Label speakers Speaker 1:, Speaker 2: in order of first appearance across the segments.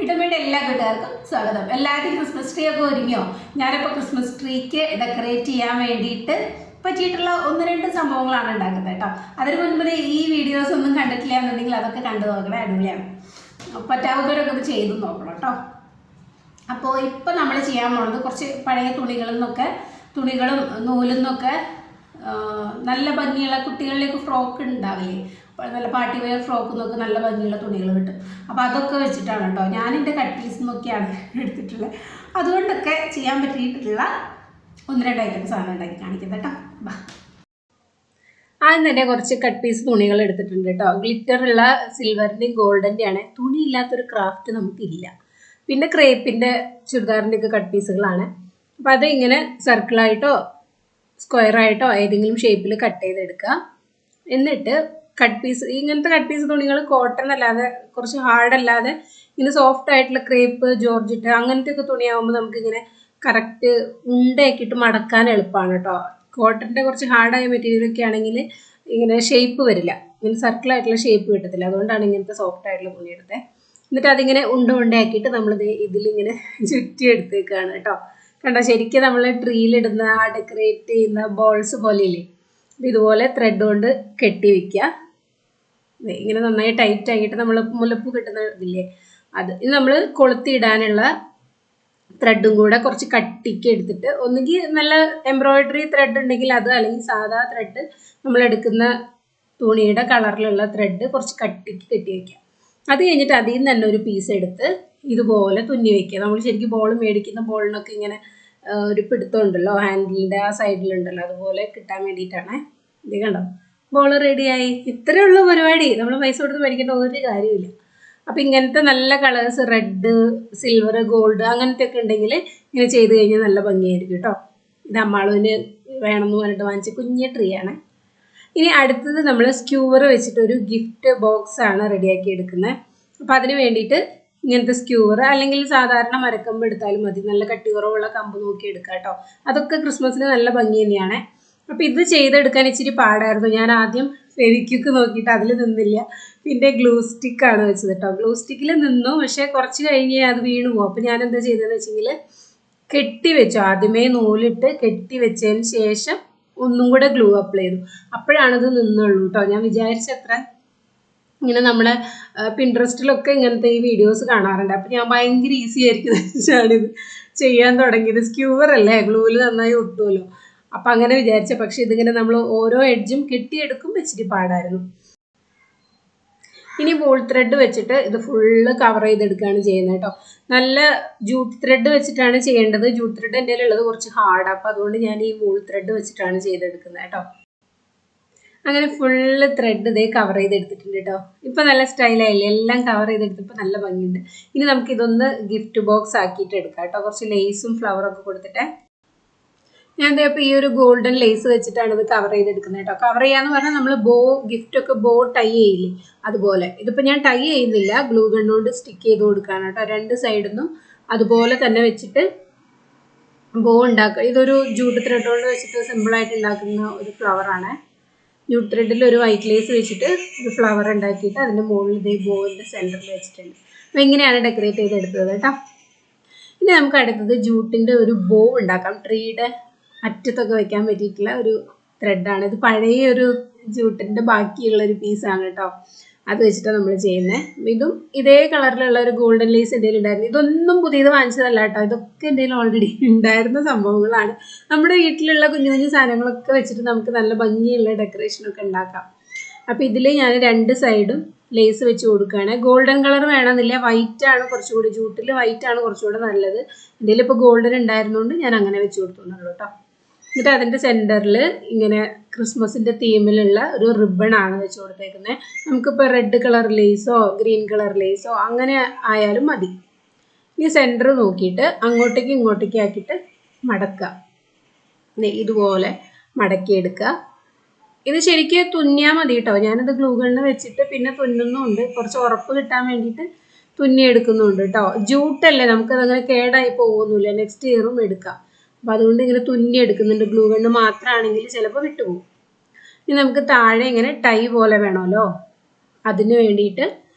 Speaker 1: വിട്ടമ്മയുടെ എല്ലാ കൂട്ടുകാർക്കും സ്വാഗതം. എല്ലാവരും ക്രിസ്മസ് ട്രീ ഒക്കെ ഒരുങ്ങിയോ? ഞാനിപ്പോൾ ക്രിസ്മസ് ട്രീക്ക് ഡെക്കറേറ്റ് ചെയ്യാൻ വേണ്ടിയിട്ട് പറ്റിയിട്ടുള്ള 1-2 സംഭവങ്ങളാണ് ഉണ്ടാക്കുന്നത് കേട്ടോ. അതിന് മുൻപ് ഈ വീഡിയോസ് ഒന്നും കണ്ടിട്ടില്ല എന്നുണ്ടെങ്കിൽ അതൊക്കെ കണ്ടു നോക്കണേ, അടിപൊളിയാണ്. പറ്റാവുന്നവരൊക്കെ ഇത് ചെയ്ത് നോക്കണം കേട്ടോ. അപ്പോൾ ഇപ്പം നമ്മൾ ചെയ്യാൻ പോകുന്നത് കുറച്ച് പഴയ തുണികളും നൂലിൽ നിന്നൊക്കെ നല്ല ഭംഗിയുള്ള കുട്ടികളിലേക്ക് ഫ്രോക്ക് ഉണ്ടാവില്ലേ, നല്ല പാർട്ടി വെയർ ഫ്രോക്ക് നോക്കി നല്ല ഭംഗിയുള്ള തുണികൾ കിട്ടും. അപ്പോൾ അതൊക്കെ വെച്ചിട്ടാണ് കേട്ടോ ഞാൻ എൻ്റെ കട്ട് പീസ് നോക്കിയാണ് എടുത്തിട്ടുള്ളത്. അതുകൊണ്ടൊക്കെ ചെയ്യാൻ പറ്റിയിട്ടുള്ള 1-2 ഐറ്റംസ് ആണ് ഉണ്ടാക്കി കാണിക്കുന്നത് കേട്ടോ. ആദ്യം തന്നെ കുറച്ച് കട്ട് പീസ് തുണികൾ എടുത്തിട്ടുണ്ട് കേട്ടോ. ഗ്ലിറ്ററുള്ള സിൽവറിൻ്റെയും ഗോൾഡൻ്റെയാണ്. തുണി ഇല്ലാത്തൊരു ക്രാഫ്റ്റ് നമുക്കില്ല. പിന്നെ ക്രേപ്പിൻ്റെ ചുരിദാറിൻ്റെയൊക്കെ കട്ട് പീസുകളാണ്. അപ്പോൾ അത് ഇങ്ങനെ സർക്കിളായിട്ടോ സ്ക്വയറായിട്ടോ ഏതെങ്കിലും ഷേപ്പിൽ കട്ട് ചെയ്തെടുക്കുക. എന്നിട്ട് ഇങ്ങനത്തെ കട്ട് പീസ് തുണികൾ കോട്ടൺ അല്ലാതെ കുറച്ച് ഹാർഡ് അല്ലാതെ ഇങ്ങനെ സോഫ്റ്റ് ആയിട്ടുള്ള ക്രേപ്പ്, ജോർജറ്റ് അങ്ങനത്തെ ഒക്കെ തുണിയാകുമ്പോൾ നമുക്കിങ്ങനെ കറക്റ്റ് ഉണ്ടയാക്കിയിട്ട് മടക്കാൻ എളുപ്പമാണ് കേട്ടോ. കോട്ടൻ്റെ കുറച്ച് ഹാർഡായ മെറ്റീരിയലൊക്കെ ആണെങ്കിൽ ഇങ്ങനെ ഷേപ്പ് വരില്ല, ഇങ്ങനെ സർക്കിളായിട്ടുള്ള ഷേപ്പ് കിട്ടത്തില്ല. അതുകൊണ്ടാണ് ഇങ്ങനത്തെ സോഫ്റ്റ് ആയിട്ടുള്ള തുണി എടുത്തത്. എന്നിട്ട് അതിങ്ങനെ ഉണ്ടയാക്കിയിട്ട് നമ്മളിത് ഇതിലിങ്ങനെ ചുറ്റി എടുത്തേക്കാണ് കേട്ടോ. കണ്ടോ, ശരിക്കും നമ്മൾ ട്രീയിലിടുന്ന ഡെക്കറേറ്റ് ചെയ്യുന്ന ബോൾസ് പോലെ ഇല്ലേ, ഇതുപോലെ ത്രെഡ് കൊണ്ട് കെട്ടി വയ്ക്കുക. ഇങ്ങനെ നന്നായി ടൈറ്റ് ആക്കിയിട്ട് നമ്മൾ മുലപ്പ് കിട്ടുന്ന ഇതില്ലേ അത്. ഇത് നമ്മൾ കൊളുത്തിയിടാനുള്ള ത്രെഡും കൂടെ കുറച്ച് കട്ടിക്ക് എടുത്തിട്ട്, ഒന്നുകിൽ നല്ല എംബ്രോയിഡറി ത്രെഡ് ഉണ്ടെങ്കിൽ അത്, അല്ലെങ്കിൽ സാധാ ത്രെഡ് നമ്മളെടുക്കുന്ന തുണിയുടെ കളറിലുള്ള ത്രെഡ് കുറച്ച് കട്ടിക്ക് കെട്ടി വയ്ക്കുക. അത് കഴിഞ്ഞിട്ട് അതിൽ നിന്ന് തന്നെ ഒരു പീസ് എടുത്ത് ഇതുപോലെ തുന്നി വയ്ക്കുക. നമ്മൾ ശരിക്കും ബോൾ മേടിക്കുന്ന ബോളിനൊക്കെ ഇങ്ങനെ ഒരു പിടുത്തം ഉണ്ടല്ലോ, ഹാൻഡിലിൻ്റെ ആ സൈഡിലുണ്ടല്ലോ, അതുപോലെ കിട്ടാൻ വേണ്ടിയിട്ടാണ്. ഇത് കണ്ടോ, ബോൾ റെഡിയായി. ഇത്രയേ ഉള്ളൂ പരിപാടി. നമ്മൾ പൈസ കൊടുത്ത് മേടിക്കേണ്ട ഒരു കാര്യമില്ല. അപ്പം ഇങ്ങനത്തെ നല്ല കളേഴ്സ്, റെഡ്, സിൽവർ, ഗോൾഡ് അങ്ങനത്തെ ഒക്കെ ഉണ്ടെങ്കിൽ ഇങ്ങനെ ചെയ്ത് കഴിഞ്ഞാൽ നല്ല ഭംഗിയായിരിക്കും കേട്ടോ. ഇത് അമ്മാളുവിന് വേണമെന്ന് പറഞ്ഞിട്ട് വാങ്ങിച്ച കുഞ്ഞ് ട്രീ ആണ്. ഇനി അടുത്തത് നമ്മൾ സ്ക്യൂവർ വെച്ചിട്ടൊരു ഗിഫ്റ്റ് ബോക്സ് ആണ് റെഡിയാക്കി എടുക്കുന്നത്. അപ്പം അതിന് വേണ്ടിയിട്ട് ഇങ്ങനത്തെ സ്ക്യൂവർ അല്ലെങ്കിൽ സാധാരണ മരക്കമ്പ് എടുത്താലും മതി. നല്ല കട്ടി കുറവുള്ള കമ്പ് നോക്കി എടുക്കുക കേട്ടോ. അതൊക്കെ ക്രിസ്മസിന് നല്ല ഭംഗി തന്നെയാണ്. അപ്പോൾ ഇത് ചെയ്തെടുക്കാൻ ഇച്ചിരി പാടായിരുന്നു. ഞാൻ ആദ്യം ഫെവിക്വിക്ക് നോക്കിയിട്ട് അതിൽ നിന്നില്ല, പിന്നെ ഗ്ലൂ സ്റ്റിക്കാണ് വെച്ചത് കേട്ടോ. ഗ്ലൂ സ്റ്റിക്കിൽ നിന്നു, പക്ഷേ കുറച്ച് കഴിഞ്ഞ് അത് വീണു പോകും. അപ്പോൾ ഞാൻ എന്താ ചെയ്തതെന്ന് വെച്ചെങ്കിൽ കെട്ടി വെച്ചു. ആദ്യമേ നൂലിട്ട് കെട്ടി വെച്ചതിന് ശേഷം ഒന്നും കൂടെ ഗ്ലൂ അപ്ലൈ ചെയ്തു. അപ്പോഴാണത് നിന്നുള്ളൂ കേട്ടോ. ഞാൻ വിചാരിച്ചത്ര ഇങ്ങനെ നമ്മളെ പിൻട്രസ്റ്റിലൊക്കെ ഇങ്ങനത്തെ ഈ വീഡിയോസ് കാണാറുണ്ട്. അപ്പം ഞാൻ ഭയങ്കര ഈസി ആയിരിക്കും വെച്ചാണിത് ചെയ്യാൻ തുടങ്ങിയത്. സ്ക്യൂവർ അല്ലേ, ഗ്ലൂവിൽ നന്നായി ഒട്ടുമല്ലോ. അപ്പം അങ്ങനെ വിചാരിച്ച, പക്ഷെ ഇതിങ്ങനെ നമ്മൾ ഓരോ എഡ്ജും കെട്ടിയെടുക്കും ഇച്ചിരി പാടായിരുന്നു. ഇനി വൂൾ ത്രെഡ് വെച്ചിട്ട് ഇത് ഫുള്ള് കവർ ചെയ്തെടുക്കുകയാണ് ചെയ്യുന്നത് കേട്ടോ. നല്ല ജൂട്ട് ത്രെഡ് വെച്ചിട്ടാണ് ചെയ്യേണ്ടത്. ജൂട്ട് ത്രെഡ് എൻ്റെ ഉള്ളത് കുറച്ച് ഹാർഡ്, അപ്പം അതുകൊണ്ട് ഞാൻ ഈ വൂൾ ത്രെഡ് വെച്ചിട്ടാണ് ചെയ്തെടുക്കുന്നത് കേട്ടോ. അങ്ങനെ ഫുള്ള് ത്രെഡ് ഇതേ കവർ ചെയ്തെടുത്തിട്ടുണ്ട് കേട്ടോ. ഇപ്പം നല്ല സ്റ്റൈലായില്ലേ, എല്ലാം കവർ ചെയ്തെടുത്തപ്പോൾ നല്ല ഭംഗിയുണ്ട്. ഇനി നമുക്കിതൊന്ന് ഗിഫ്റ്റ് ബോക്സ് ആക്കിയിട്ട് എടുക്കാം കേട്ടോ. കുറച്ച് ലേസും ഫ്ലവറൊക്കെ കൊടുത്തിട്ട് ഞാൻ ഇപ്പോൾ ഈ ഒരു ഗോൾഡൻ ലേസ് വെച്ചിട്ടാണ് ഇത് കവർ ചെയ്തെടുക്കുന്നത് കേട്ടോ. കവർ ചെയ്യാന്ന് പറഞ്ഞാൽ നമ്മൾ ഗിഫ്റ്റൊക്കെ ബോ ടൈ ചെയ്യില്ലേ, അതുപോലെ. ഇതിപ്പോൾ ഞാൻ ടൈ ചെയ്യുന്നില്ല, ഗ്ലൂ ഗണ്ണോണ്ട് സ്റ്റിക്ക് ചെയ്ത് കൊടുക്കുകയാണ് കേട്ടോ. 2 സൈഡിൽ നിന്നും അതുപോലെ തന്നെ വെച്ചിട്ട് ബോ ഉണ്ടാക്കുക. ഇതൊരു ജൂട്ട് ത്രെഡ് കൊണ്ട് വെച്ചിട്ട് സിമ്പിളായിട്ട് ഉണ്ടാക്കുന്ന ഒരു ഫ്ലവറാണ്. ജൂട്ട് ത്രെഡിൽ ഒരു വൈറ്റ് ലേസ് വെച്ചിട്ട് ഒരു ഫ്ലവർ ഉണ്ടാക്കിയിട്ട് അതിൻ്റെ മുകളിൽ ഇതേ ബോവിൻ്റെ സെൻറ്ററിൽ വെച്ചിട്ടുണ്ട്. അപ്പോൾ ഇങ്ങനെയാണ് ഡെക്കറേറ്റ് ചെയ്തെടുത്തത് കേട്ടോ. ഇനി നമുക്ക് അടുത്തത് ജൂട്ടിൻ്റെ ഒരു ബോ ഉണ്ടാക്കാം. ട്രീയുടെ അറ്റത്തൊക്കെ വെക്കാൻ പറ്റിയിട്ടുള്ള ഒരു ത്രെഡാണ് ഇത്. പഴയ ഒരു ജൂട്ടിൻ്റെ ബാക്കിയുള്ളൊരു പീസാണ് കേട്ടോ. അത് വെച്ചിട്ടാണ് നമ്മൾ ചെയ്യുന്നത്. ഇതും ഇതേ കളറിലുള്ള ഒരു ഗോൾഡൻ ലേസ് എൻ്റെ കയ്യിൽ ഉണ്ടായിരുന്നു. ഇതൊന്നും പുതിയത് വാങ്ങിച്ചതല്ല കേട്ടോ, ഇതൊക്കെ എൻ്റെ കയ്യിൽ ഓൾറെഡി ഉണ്ടായിരുന്ന സംഭവങ്ങളാണ്. നമ്മുടെ വീട്ടിലുള്ള കുഞ്ഞു കുഞ്ഞു സാധനങ്ങളൊക്കെ വെച്ചിട്ട് നമുക്ക് നല്ല ഭംഗിയുള്ള ഡെക്കറേഷനൊക്കെ ഉണ്ടാക്കാം. അപ്പോൾ ഇതിൽ ഞാൻ 2 സൈഡും ലേസ് വെച്ച് കൊടുക്കുകയാണ്. ഗോൾഡൻ കളർ വേണമെന്നില്ല, വൈറ്റ് ആണ് കുറച്ചുകൂടി, ജൂട്ടിൽ വൈറ്റ് ആണ് കുറച്ചുകൂടി നല്ലത്. എൻ്റെ കയ്യിൽ ഇപ്പോൾ ഗോൾഡൻ ഉണ്ടായിരുന്നുകൊണ്ട് ഞാൻ അങ്ങനെ വെച്ച് കൊടുക്കുന്നുള്ളൂ കേട്ടോ. എന്നിട്ട് അതിൻ്റെ സെൻറ്ററിൽ ഇങ്ങനെ ക്രിസ്മസിൻ്റെ തീമിലുള്ള ഒരു റിബണാണ് വെച്ച് കൊടുത്തേക്കുന്നത്. നമുക്കിപ്പോൾ റെഡ് കളർ ലേസോ ഗ്രീൻ കളർ ലേസോ അങ്ങനെ ആയാലും മതി. ഈ സെൻറ്റർ നോക്കിയിട്ട് അങ്ങോട്ടേക്ക് ഇങ്ങോട്ടേക്ക് ആക്കിയിട്ട് മടക്കുക. ഇതുപോലെ മടക്കിയെടുക്കുക. ഇത് ശരിക്കും തുന്നിയാൽ മതി കേട്ടോ. ഞാനിത് ഗ്ലൂ ഗണ്ണ് വെച്ചിട്ട് പിന്നെ തുന്നുന്നുണ്ട്, കുറച്ച് ഉറപ്പ് കിട്ടാൻ വേണ്ടിയിട്ട് തുന്നിയെടുക്കുന്നുണ്ട് കേട്ടോ. ജൂട്ടല്ലേ, നമുക്കതങ്ങനെ കേടായി പോകുന്നില്ല, നെക്സ്റ്റ് ഇയറും എടുക്കാം. അപ്പം അതുകൊണ്ട് ഇങ്ങനെ തുന്നി എടുക്കുന്നുണ്ട്. ഗ്ലൂ ഗണ്ണ് മാത്രമാണെങ്കിൽ ചിലപ്പോൾ വിട്ടുപോകും. ഇനി നമുക്ക് താഴെ ഇങ്ങനെ ടൈ പോലെ വേണമല്ലോ, അതിന് വേണ്ടിയിട്ട്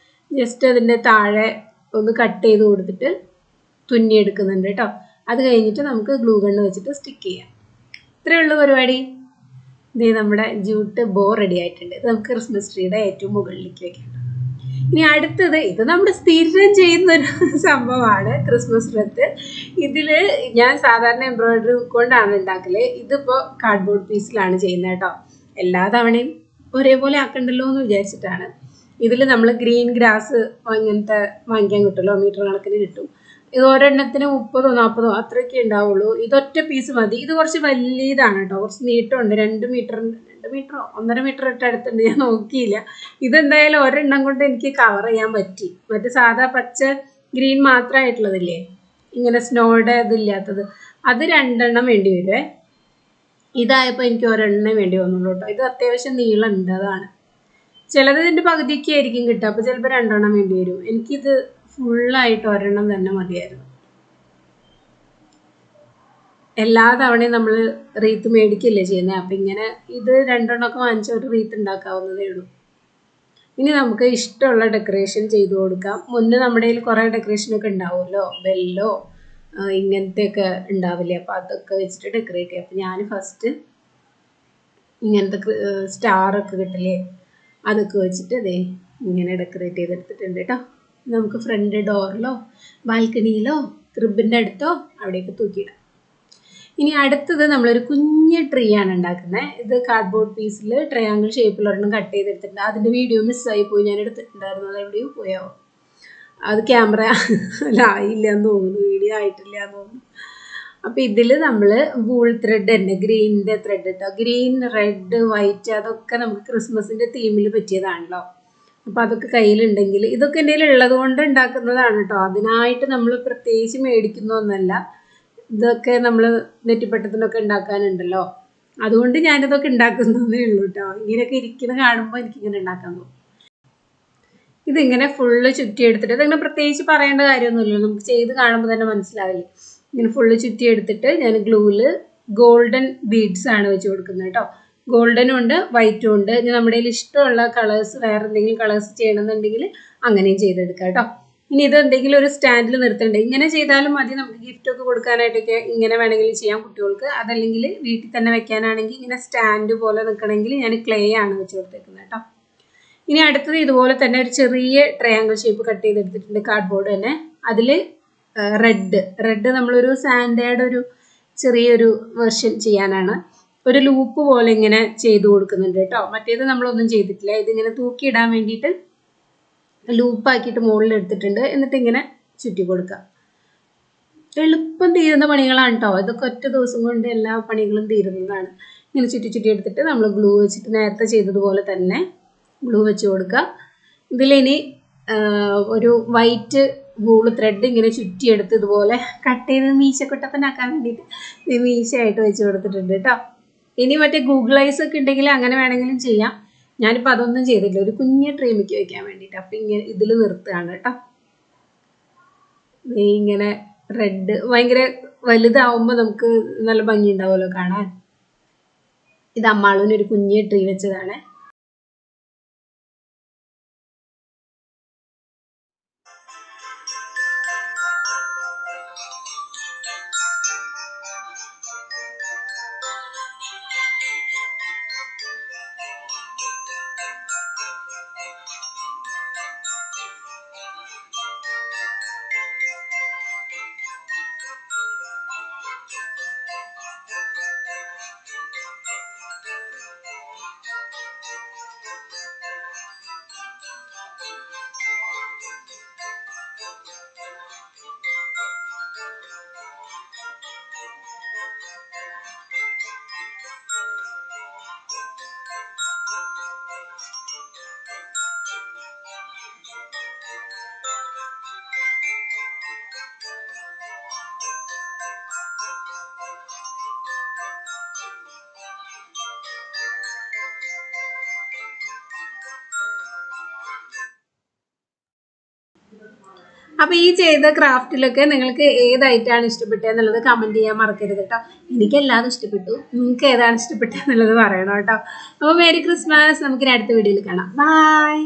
Speaker 1: ജസ്റ്റ് അതിൻ്റെ താഴെ ഒന്ന് കട്ട് ചെയ്ത് കൊടുത്തിട്ട് തുന്നിയെടുക്കുന്നുണ്ട് കേട്ടോ. അത് കഴിഞ്ഞിട്ട് നമുക്ക് ഗ്ലൂ ഗണ്ണ് വെച്ചിട്ട് സ്റ്റിക്ക് ചെയ്യാം. ഇത്രയേ ഉള്ളൂ പരിപാടി. ഇത് നമ്മുടെ ജൂട്ട് ബോ റെഡി ആയിട്ടുണ്ട്. ഇത് നമുക്ക് ക്രിസ്മസ് ട്രീയുടെ ഏറ്റവും മുകളിലേക്ക് വെക്കാം. ഇനി അടുത്തത്, ഇത് നമ്മുടെ സ്ഥിരം ചെയ്യുന്നൊരു സംഭവമാണ് ക്രിസ്മസ് ട്രീ. ഇതിൽ ഞാൻ സാധാരണ എംബ്രോയിഡറി കൊണ്ടാണ് ഉണ്ടാക്കല്. ഇതിപ്പോൾ കാർഡ്ബോർഡ് പീസിലാണ് ചെയ്യുന്നത് കേട്ടോ. എല്ലാ തവണയും ഒരേപോലെ ആക്കണ്ടല്ലോ എന്ന് വിചാരിച്ചിട്ടാണ്. ഇതിൽ നമ്മൾ ഗ്രീൻ ഗ്രാസ് ഇങ്ങനത്തെ വാങ്ങിക്കാൻ കിട്ടുമല്ലോ, മീറ്റർ കണക്കിന് കിട്ടും. ഇത് ഒരെണ്ണത്തിന് 30 40 അത്രയൊക്കെ ഉണ്ടാവുള്ളൂ. ഇതൊറ്റ പീസ് മതി. ഇത് കുറച്ച് വലിയതാണ് കേട്ടോ, കുറച്ച് നീട്ടമുണ്ട്. 2 മീറ്ററോ 1.5 മീറ്റർ ഇട്ട് അടുത്തുണ്ട്, ഞാൻ നോക്കിയില്ല. ഇതെന്തായാലും ഒരെണ്ണം കൊണ്ട് എനിക്ക് കവർ ചെയ്യാൻ പറ്റി. മറ്റേ സാധാ പച്ച ഗ്രീൻ മാത്രമായിട്ടുള്ളതില്ലേ, ഇങ്ങനെ സ്നോയുടെ ഇതില്ലാത്തത്, അത് 2 എണ്ണം വേണ്ടി വരുവേ. ഇതായപ്പോൾ എനിക്ക് ഒരെണ്ണം വേണ്ടി വന്നുള്ളൂ കേട്ടോ. ഇത് അത്യാവശ്യം നീളമുണ്ട്, അതാണ്. ചിലത് ഇതിൻ്റെ പകുതിയൊക്കെ ആയിരിക്കും കിട്ടുക, അപ്പോൾ ചിലപ്പോൾ 2 എണ്ണം വേണ്ടി വരും. എനിക്കിത് ഫുള്ളായിട്ട് ഒരെണ്ണം തന്നെ മതിയായിരുന്നു. എല്ലാ തവണയും നമ്മൾ റീത്ത് മേടിക്കില്ലേ ചെയ്യുന്നത്, അപ്പം ഇങ്ങനെ ഇത് 2 എണ്ണമൊക്കെ വാങ്ങിച്ച ഒരു റീത്ത് ഉണ്ടാക്കാവുന്നതേ ഉള്ളൂ. ഇനി നമുക്ക് ഇഷ്ടമുള്ള ഡെക്കറേഷൻ ചെയ്തു കൊടുക്കാം. മുന്നേ നമ്മുടെ കയ്യിൽ കുറേ ഡെക്കറേഷനൊക്കെ ഉണ്ടാവുമല്ലോ, ബെല്ലോ ഇങ്ങനത്തെയൊക്കെ ഉണ്ടാവില്ലേ, അപ്പോൾ അതൊക്കെ വെച്ചിട്ട് ഡെക്കറേറ്റ് ചെയ്യാം. അപ്പം ഞാൻ ഫസ്റ്റ് ഇങ്ങനത്തെ സ്റ്റാറൊക്കെ കിട്ടില്ലേ, അതൊക്കെ വെച്ചിട്ട് അതേ ഇങ്ങനെ ഡെക്കറേറ്റ് ചെയ്തെടുത്തിട്ടുണ്ട് കേട്ടോ. നമുക്ക് ഫ്രണ്ട് ഡോറിലോ ബാൽക്കണിയിലോ ക്രിബിൻ്റെ അടുത്തോ അവിടെയൊക്കെ തൂക്കിയിടാം. ഇനി അടുത്തത് നമ്മളൊരു കുഞ്ഞ് ട്രീ ആണ് ഉണ്ടാക്കുന്നത്. ഇത് കാർഡ്ബോർഡ് പീസിൽ ട്രയാങ്കിൾ ഷേപ്പിലൊരെണ്ണം കട്ട് ചെയ്തെടുത്തിട്ടുണ്ട്. അതിൻ്റെ വീഡിയോ മിസ്സായി പോയി, ഞാൻ എടുത്തിട്ടുണ്ടായിരുന്നു. അത് എവിടെയോ പോയോ, അത് ക്യാമറ ആയില്ല എന്ന് തോന്നുന്നു, വീഡിയോ ആയിട്ടില്ല എന്ന് തോന്നുന്നു. അപ്പോൾ ഇതിൽ നമ്മൾ വൂൾ ത്രെഡ് തന്നെ, ഗ്രീനിൻ്റെ ത്രെഡ് കേട്ടോ. ഗ്രീൻ, റെഡ്, വൈറ്റ് അതൊക്കെ നമുക്ക് ക്രിസ്മസിൻ്റെ തീമിൽ പറ്റിയതാണല്ലോ. അപ്പോൾ അതൊക്കെ കയ്യിലുണ്ടെങ്കിൽ, ഇതൊക്കെ എൻ്റെ കയ്യിൽ ഉള്ളത് കൊണ്ട് ഉണ്ടാക്കുന്നതാണ് കേട്ടോ. അതിനായിട്ട് നമ്മൾ പ്രത്യേകിച്ച് മേടിക്കുന്നൊന്നല്ല. ഇതൊക്കെ നമ്മൾ നെറ്റിപ്പട്ടത്തിനൊക്കെ ഉണ്ടാക്കാനുണ്ടല്ലോ, അതുകൊണ്ട് ഞാനിതൊക്കെ ഉണ്ടാക്കുന്നതേ ഉള്ളൂ കേട്ടോ. ഇങ്ങനെയൊക്കെ ഇരിക്കുന്ന കാണുമ്പോൾ എനിക്കിങ്ങനെ ഉണ്ടാക്കാൻ തോന്നും. ഇതിങ്ങനെ ഫുള്ള് ചുറ്റിയെടുത്തിട്ട്, ഇതിങ്ങനെ പ്രത്യേകിച്ച് പറയേണ്ട കാര്യമൊന്നുമില്ല, നമുക്ക് ചെയ്ത് കാണുമ്പോൾ തന്നെ മനസ്സിലാവില്ലേ. ഇങ്ങനെ ഫുള്ള് ചുറ്റിയെടുത്തിട്ട് ഞാൻ ഗ്ലൂവിൽ ഗോൾഡൻ ബീഡ്സ് ആണ് വെച്ച് കൊടുക്കുന്നത് കേട്ടോ. ഗോൾഡനും ഉണ്ട്, വൈറ്റും ഉണ്ട്. ഇനി നമ്മുടെ കയ്യിൽ ഇഷ്ടമുള്ള കളേഴ്സ്, വേറെ എന്തെങ്കിലും കളേഴ്സ് ചെയ്യണമെന്നുണ്ടെങ്കിൽ അങ്ങനെയും ചെയ്തെടുക്കാം കേട്ടോ. ഇനി ഇത് എന്തെങ്കിലും ഒരു സ്റ്റാൻഡിൽ നിർത്തണ്ടേ, ഇങ്ങനെ ചെയ്താലും മതി. നമുക്ക് ഗിഫ്റ്റൊക്കെ കൊടുക്കാനായിട്ടൊക്കെ ഇങ്ങനെ വേണമെങ്കിൽ ചെയ്യാം കുട്ടികൾക്ക്. അതല്ലെങ്കിൽ വീട്ടിൽ തന്നെ വെക്കാനാണെങ്കിൽ ഇങ്ങനെ സ്റ്റാൻഡ് പോലെ നിൽക്കണമെങ്കിൽ ഞാൻ ക്ലേ ആണ് വെച്ച് കൊടുത്തേക്കുന്നത് കേട്ടോ. ഇനി അടുത്തത് ഇതുപോലെ തന്നെ ഒരു ചെറിയ ട്രയാങ്കിൾ ഷേപ്പ് കട്ട് ചെയ്തെടുത്തിട്ടുണ്ട്, കാർഡ്ബോർഡ് തന്നെ. അതിൽ റെഡ് നമ്മളൊരു സാൻഡയുടെ ഒരു ചെറിയൊരു വെർഷൻ ചെയ്യാനാണ്. ഒരു ലൂപ്പ് പോലെ ഇങ്ങനെ ചെയ്ത് കൊടുക്കുന്നുണ്ട് കേട്ടോ. മറ്റേത് നമ്മളൊന്നും ചെയ്തിട്ടില്ല. ഇതിങ്ങനെ തൂക്കിയിടാൻ വേണ്ടിയിട്ട് ലൂപ്പാക്കിയിട്ട് മുകളിൽ എടുത്തിട്ടുണ്ട്. എന്നിട്ട് ഇങ്ങനെ ചുറ്റി കൊടുക്കുക. എളുപ്പം തീരുന്ന പണികളാണ് കേട്ടോ. ഇതൊക്കെ ഒറ്റ ദിവസം കൊണ്ട് എല്ലാ പണികളും തീരുന്നതാണ്. ഇങ്ങനെ ചുറ്റി എടുത്തിട്ട് നമ്മൾ ഗ്ലൂ വെച്ചിട്ട് നേരത്തെ ചെയ്തതുപോലെ തന്നെ ഗ്ലൂ വെച്ച് കൊടുക്കുക. ഇതിലിനി ഒരു വൈറ്റ് വൂള് ത്രെഡ് ഇങ്ങനെ ചുറ്റിയെടുത്ത് ഇതുപോലെ കട്ട് ചെയ്ത് മീശക്കുട്ടപ്പനാക്കാൻ വേണ്ടിയിട്ട് മീശയായിട്ട് വെച്ച് കൊടുത്തിട്ടുണ്ട് കേട്ടോ. ഇനി മറ്റേ ഗൂഗിൾ ഐസ് ഒക്കെ ഉണ്ടെങ്കിൽ അങ്ങനെ വേണമെങ്കിലും ചെയ്യാം. ഞാനിപ്പോൾ അതൊന്നും ചെയ്തില്ല, ഒരു കുഞ്ഞ് ട്രീമിക്ക് വയ്ക്കാൻ വേണ്ടിയിട്ട്. അപ്പം ഇങ്ങനെ ഇതിൽ നിർത്തുകയാണ് കേട്ടോ. ഇങ്ങനെ റെഡ് ഭയങ്കര വലുതാവുമ്പോൾ നമുക്ക് നല്ല ഭംഗി ഉണ്ടാവുമല്ലോ കാണാൻ. ഇത് അമ്മാളൂനൊരു കുഞ്ഞ് ട്രീ വെച്ചതാണ്. അപ്പോൾ ഈ ചെയ്ത ക്രാഫ്റ്റിലൊക്കെ നിങ്ങൾക്ക് ഏതായിട്ടാണ് ഇഷ്ടപ്പെട്ടതെന്നുള്ളത് കമൻറ്റ് ചെയ്യാൻ മറക്കരുത് കേട്ടോ. എനിക്കെല്ലാതും ഇഷ്ടപ്പെട്ടു. നിങ്ങൾക്ക് ഏതാണ് ഇഷ്ടപ്പെട്ടതെന്നുള്ളത് പറയണം കേട്ടോ. അപ്പോൾ മേരി ക്രിസ്മസ്. നമുക്കിനി അടുത്ത വീഡിയോയിൽ കാണാം. ബൈ.